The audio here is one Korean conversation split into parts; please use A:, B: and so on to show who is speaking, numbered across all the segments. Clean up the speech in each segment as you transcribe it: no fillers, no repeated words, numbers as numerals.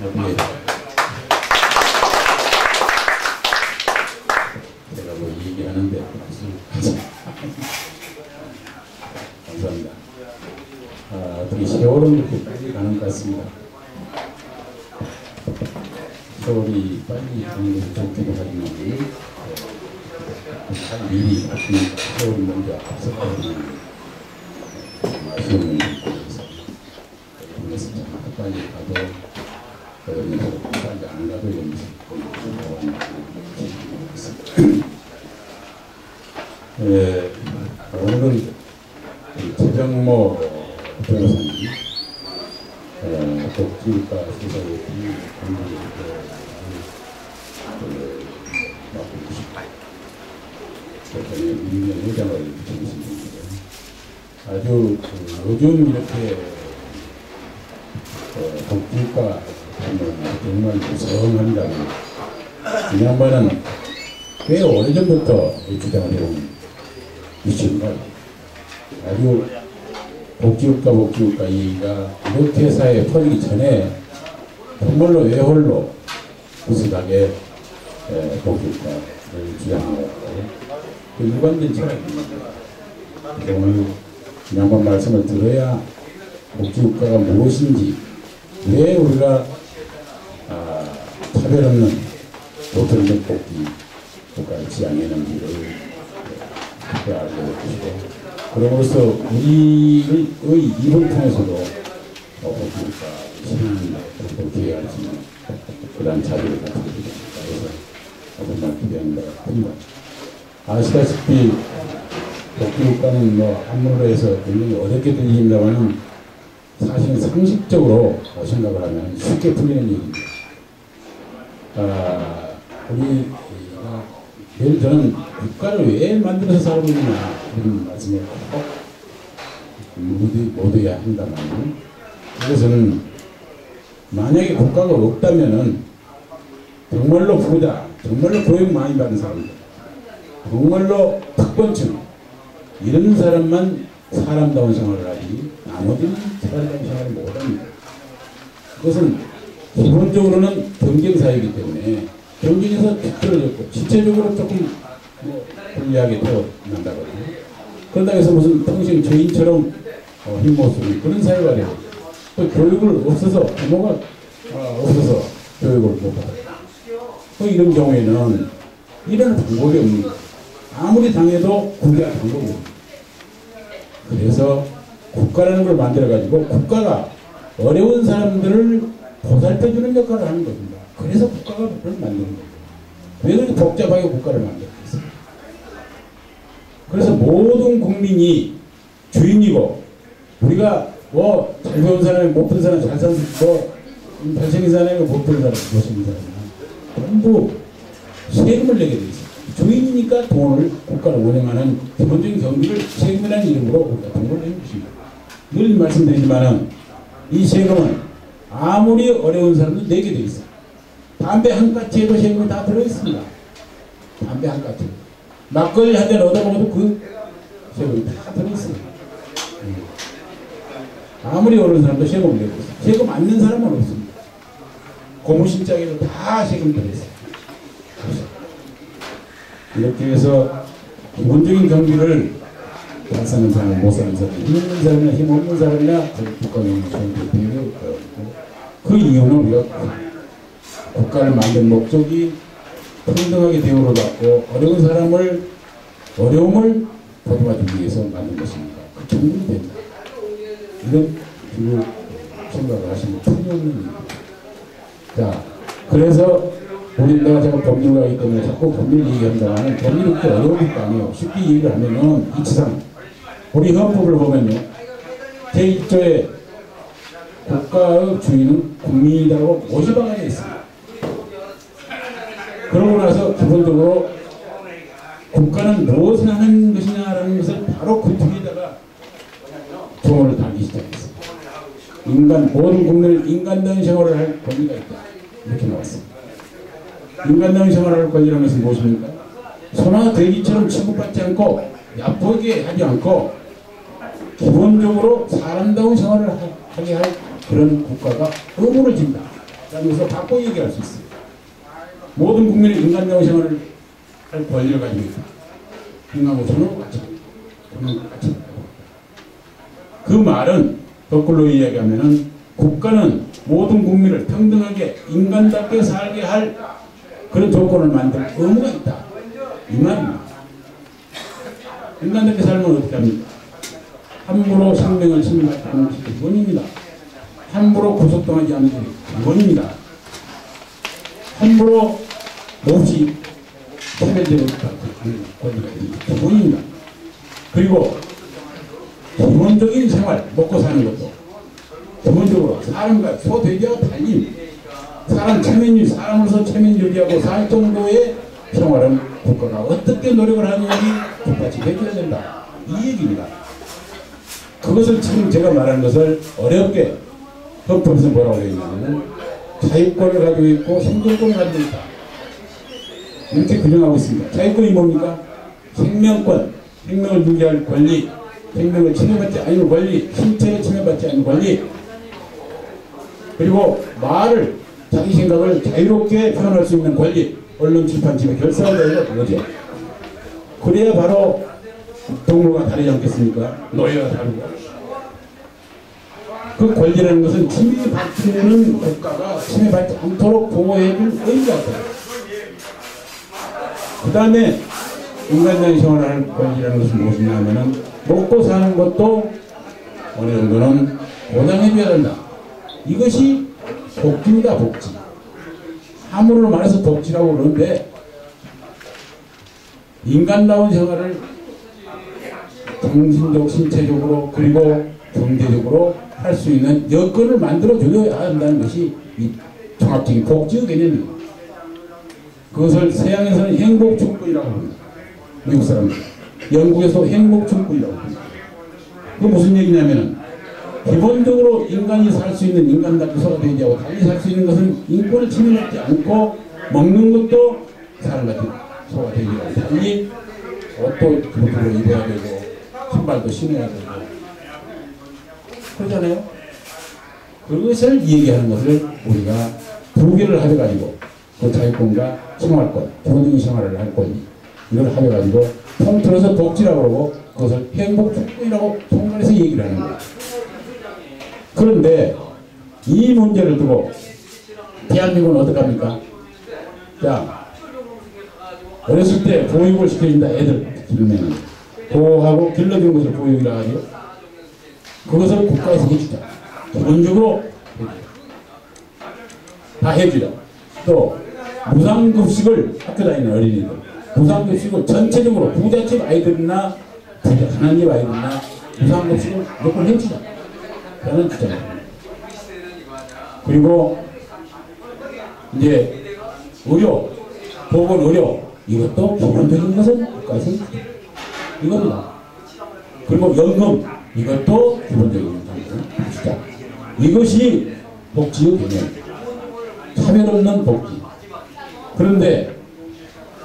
A: 여기에 제가 뭐 얘기하는데 감사합니다. 어떻게 세월은 그렇게 빨리 가는 것 같습니다. 세월이 빨리 가는 것이 좋기도 하지만 미리 하시는 세월이 먼저 앞서가는 아쉬움을 느끼고 있습니다. 그래서 빨리 가도 빨리 안 가도 여기서 오늘은 최정모 변호사님 복지과 수사의 관계를 맡고 계십니다. 그래서 민변 회장을 지내신 분인데 아주 요즘 이렇게 복지과 하면 정말 무성합니다만 이 양반은 꽤 오래전부터 주장을 해온 이슈입니다. 아주 복지국가 얘기가 이렇게 사회에 퍼지기 전에 정말로 외홀로 무식하게 복지국가를 주장해왔고 일관된 철학입니다. 오늘 양반 말씀을 들어야 복지국가가 무엇인지 왜 우리가 차별 없는 도덕적 복지국가를 지향했는지를 알게 될 것이고 그럼으로써 우리의 입을 통해서도 복지국가 실현을 기회할 수 있는 그러한 자리를 갖게 됩니다. 그래서 정말 기대하는 것 같습니다. 아시다시피 복지국가는 뭐 한문으로 해서 굉장히 어렵게 들립니다만 사실 상식적으로 생각을 하면 쉽게 풀리는 얘기입니다. 우리 저는 국가를 왜 만들어서 살고 있느냐 이런 말씀을 꼭 모두 해야 한다면 그래서는 만약에 국가가 없다면은 정말로 부자, 정말로 교육 많이 받은 사람들, 정말로 특권층 이런 사람만 사람다운 생활을 하지 나머지는 사람다운 생활을 못합니다. 그것은 기본적으로는 경쟁사회이기 때문에 경쟁에서 비틀어졌고 지체적으로 조금 불리하게 태어난다거든요. 그런다고 해서 무슨 평생 죄인처럼 흰모습을 그런 사회가 돼요. 또 교육을 없어서 부모가 없어서 교육을 못 받아요. 이런 경우에는 이런 방법이 없는 거예요. 아무리 당해도 구개할 방법이 없는 거예요. 그래서 국가라는 걸 만들어가지고 국가가 어려운 사람들을 보살펴주는 역할을 하는 겁니다. 그래서 국가가 그걸 만드는 거예요. 왜 그렇게 복잡하게 국가를 만들었겠어요? 그래서 모든 국민이 주인이고 우리가 잘 배운 사람이 못 배운 사람이 잘 사는 잘생긴 사람이 못 배운 사람이 못생긴 사람이 전부 세금을 내게 돼 있어요. 주인이니까 돈을 국가를 운영하는 기본적인 경비를 세금이라는 이름으로 우리가 돈을 내는 것입니다. 늘 말씀드리지만은 이 세금은 아무리 어려운 사람도 내게 돼 있어요. 담배 한 까치에도 세금이 다 들어있습니다. 담배 한 까치. 막걸리 한 잔 얻어먹어도 그 세금이 다 들어있어요. 아무리 어려운 사람도 세금을 내고 있어요. 세금 안 낸 사람은 없습니다. 고무신짜기로 다 세금 들어있어요. 이렇게 해서 기본적인 경비를 잘 사는 사람, 못 사는 사람, 힘 있는 사람이나 힘 없는 사람이나 국가경영 비율이 없고 그 이유는 우리가 국가를 만든 목적이 평등하게 대우를 받고 어려운 사람을 어려움을 보듬어주기 위해서 만든 것입니다. 그 충분히 됩니다. 이런 생각을 하시면 틀림없는 일입니다. 자, 그래서 제가 법률가이기 때문에 자꾸 법률 얘기한다면 법률이 그렇게 어려운 것도 아니에요. 쉽게 얘기를 하면은 이치상 우리 헌법을 보면요. 제1조에 국가의 주인은 국민이라고 모시방안에 있습니다. 그러고 나서 기본적으로 국가는 무엇을 하는 것이냐라는 것을 바로 그 뒤에다가 조문을 달기 시작했습니다. 모든 국민을 인간다운 생활을 할 권리가 있다. 이렇게 나왔습니다. 인간다운 생활을 할 권리라는 것은 무엇입니까? 소나 돼지처럼 취급받지 않고 야쁘게 하지 않고 기본적으로 사람다운 생활을 하게 할 그런 국가가 의무를 진다. 라면서 바꿔 얘기할 수 있어요. 모든 국민의 인간다운 생활을 할 권리를 가지고 있다. 인간하고 저는 같이. 그 말은 거꾸로 이야기하면은 국가는 모든 국민을 평등하게 인간답게 살게 할 그런 조건을 만들 의무가 있다. 이 말입니다. 인간답게 살면 어떻게 합니까? 함부로 생명을 침해하지 않는 것이 기본입니다. 함부로 구속당하지 않는 것이 기본입니다. 함부로 몹시 체면되는 권리가 기본입니다. 그리고 기본적인 생활, 먹고 사는 것도 기본적으로 사람과 소, 돼지와 달리 사람으로서 체면 유지하고 살 정도의 생활은 국가가 어떻게 노력을 하느냐니 국가치 해줘야 된다. 이 얘기입니다. 그것을 지금 제가 말하는 것을 어렵게 헌법에서 뭐라고 되어 있냐면 자유권을 가지고 있고 생존권을 가지고 있다. 이렇게 규정하고 있습니다. 자유권이 뭡니까? 생명권, 생명을 유지할 권리, 생명을 침해받지 않는 권리, 신체를 침해받지 않는 권리, 그리고 말을 자기 생각을 자유롭게 표현할 수 있는 권리, 언론, 출판, 지배, 결사가 되는 거 그거죠. 그래야 바로 동물과 다르지 않겠습니까? 노예와 다르고. 그 권리라는 것은 침해받는 국가가 침해받지 않도록 보호해줄 의미가 있다. 그 다음에 인간적인 생활을 할 권리라는 것은 무엇이냐 하면은 먹고 사는 것도 어느 정도는 보장해줘야 된다. 이것이 복지입니다. 복지. 함으로 말해서 복지라고 그러는데 인간다운 생활을 정신적, 신체적으로 그리고 경제적으로 할 수 있는 여건을 만들어줘야 한다는 것이 이 종합적인 복지의 개념입니다. 그것을 서양에서는 행복충분이라고 합니다. 미국 사람들. 영국에서 행복충분이라고 합니다. 그게 무슨 얘기냐면은 기본적으로 인간이 살 수 있는 인간답게 소가 되지 않고 달리 살 수 있는 것은 인권을 침해받지 않고 먹는 것도 사람같이 소가 되지 않고 달리 옷도 그렇게 입어야 되고 신발도 신어야 되고 그러잖아요. 그것을 얘기하는 것을 우리가 두 개를 합해가지고 그 자유권과 생활권, 기본적인 생활을 할 권리 이걸 합해가지고 통틀어서 복지라고 그러고 그것을 행복충분이라고 통틀어서 얘기를 하는 거예요. 그런데 이 문제를 두고 대한민국은 어떡합니까? 자, 어렸을 때 보육을 시켜준다. 애들 기르면 보호하고 길러주는 것을 보육이라 하죠. 그것을 국가에서 해주자. 기본적으로 다 해주자. 또 무상급식을 학교 다니는 어린이들 무상급식을 전체적으로 부잣집 아이들이나 가난집 아이들이나 무상급식을 무조건 해주자. 저는 주장합니다. 그리고 이제 의료, 보건의료 이것도 기본적인 것은 국가에서 해주자. 이겁니다. 그리고 연금 이것도 기본적인 것은 주자. 이것이 복지의 개념. 차별 없는 복지. 그런데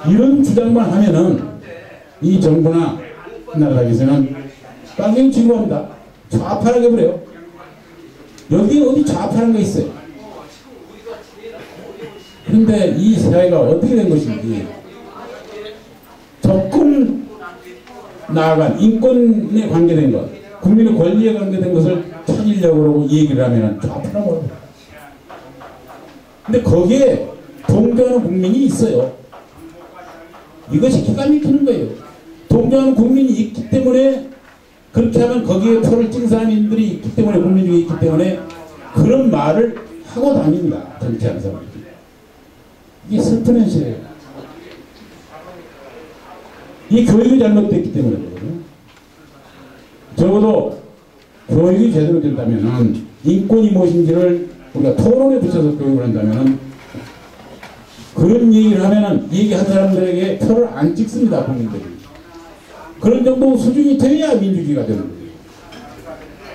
A: 이런 주장만 하면은 이 정부나 나라에서는 깡통 취급합니다. 좌파라고 해버려요. 여기 어디 좌파라는 거 있어요. 그런데 이 사회가 어떻게 된 것인지 조금 나아간 인권에 관계된 것, 국민의 권리에 관계된 것을 찾으려고 그러고 얘기를 하면 좌파라고 합니다. 근데 거기에 동조하는 국민이 있어요. 이것이 기가 막히는 거예요. 동조하는 국민이 있기 때문에 그렇게 하면 거기에 표를 찐 사람들이 있기 때문에 국민 중에 있기 때문에 그런 말을 하고 다닙니다. 정치하는 사람들이. 이게 슬픈 현실이에요. 이 교육이 잘못됐기 때문에 그러거든요. 적어도 교육이 제대로 된다면 인권이 무엇인지를 우리가 토론에 붙여서 교육을 한다면 그런 얘기를 하면은 얘기한 사람들에게 표를 안 찍습니다. 국민들이. 그런 정도 수준이 돼야 민주주의가 되는 거예요.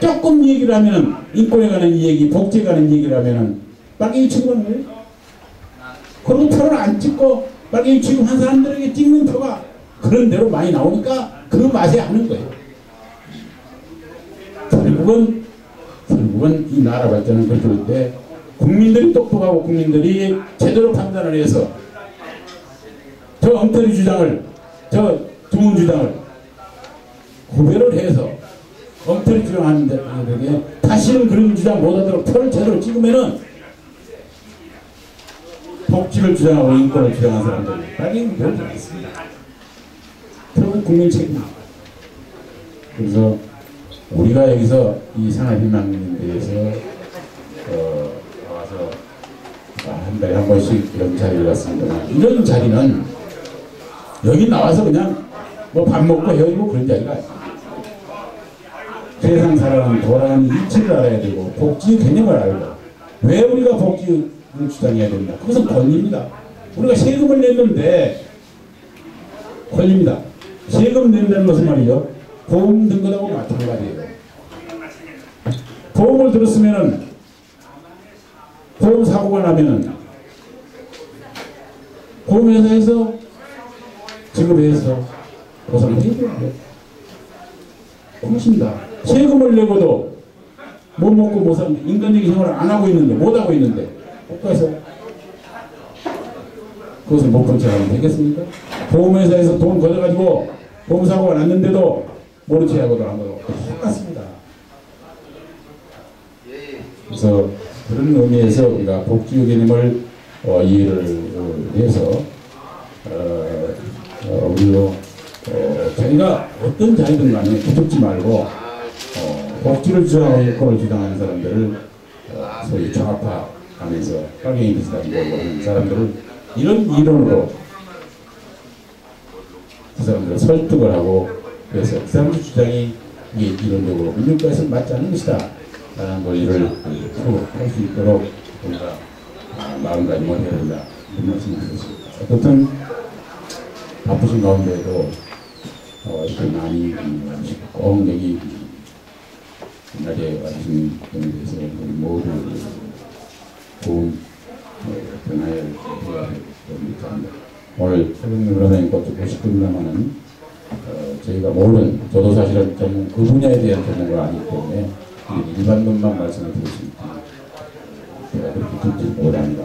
A: 조금 얘기를 하면은 인권에 관한 얘기, 복지에 관한 얘기를 하면은 빨갱이 취급하는 거예요. 그리고 표를 안 찍고 빨갱이 취급한 사람들에게 찍는 표가 그런 대로 많이 나오니까 그 맛에 하는 거예요. 결국은 이 나라 발전은 그럴 때 국민들이 똑똑하고 국민들이 제대로 판단을 해서 저 엉터리 주장을, 저 드문 주장을 구별을 해서 엉터리 주장하는 데에게 다시는 그런 주장 못하도록 표를 제대로 찍으면은 복지를 주장하고 인권을 주장한 사람들 빨리 배우지 않습니다. 결국 국민 책임입니다. 그래서 우리가 여기서 이 산업희망연대에서 나와서 한 달에 한 번씩 이런 자리를 갖습니다만, 이런 자리는 여기 나와서 그냥 뭐 밥 먹고 헤어지고 그런 자리가 아니에요. 세상 살아가는 돌아가는 이치를 알아야 되고 복지 개념을 알고 왜 우리가 복지를 주장해야 된다. 그것은 권리입니다. 우리가 세금을 냈는데 권리입니다. 세금 낸다는 것은 말이죠. 보험 든 것하고 마찬가지예요. 보험을 들었으면은 보험 사고가 나면은 보험회사에서 지급해서 보상을 해야 돼요. 그것입니다. 세금을 내고도 못 먹고 못 사는 인간적인 생활을 안 하고 있는데, 못 하고 있는데 국가에서 그것을 못 본 척하면 되겠습니까? 보험회사에서 돈 걷어가지고 보험사고가 났는데도 모른 체 하고도 안 하고 똑같습니다. 그래서 그런 의미에서 우리가 복지의 개념을 이해를 해서 우리도 자기가 어떤 자리든 간에 붙잡지 말고 복지를 주장하고 인권을 주장하는 사람들을 소위 좌파하면서 빨갱이 비슷하게 하는 사람들을 이런 이론으로 그 사람들을 설득을 하고, 그래서 그 사람들 주장이 이게 이론적으로 민주국가에서 맞지 않는 것이다 라는 권리를 할 수 있도록 우리가 마음가짐을 해야 된다, 이런 말씀을 드렸습니다. 어떻든 바쁘신 가운데에도 이렇게 많이 꼭 여기 낮에 와주신 분에 대해서 우리 모두 좋은 변화를 해야 됩니다. 오늘 최근에 변호사님 것 듣고 싶습니다만은 저희가 모르는, 저도 사실은 그 분야에 대한 전문가가 아니기 때문에 일반 것만 말씀을 드릴 수 있지 제가 그렇게 듣지 못합니다.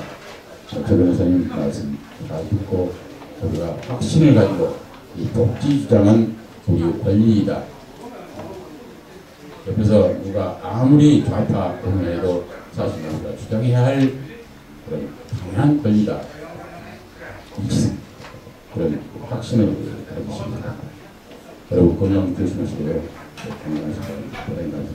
A: 최 변호사님 말씀 잘 듣고 우리가 확신을 가지고 이 복지 주장은 우리의 권리이다. 옆에서 누가 아무리 좌파 공연해도 사실 우리가 주장해야 할 그런 당연한 권리다. 그런 확신을 가지십니다. 여러분 건강 조심하시고요. 건강하시고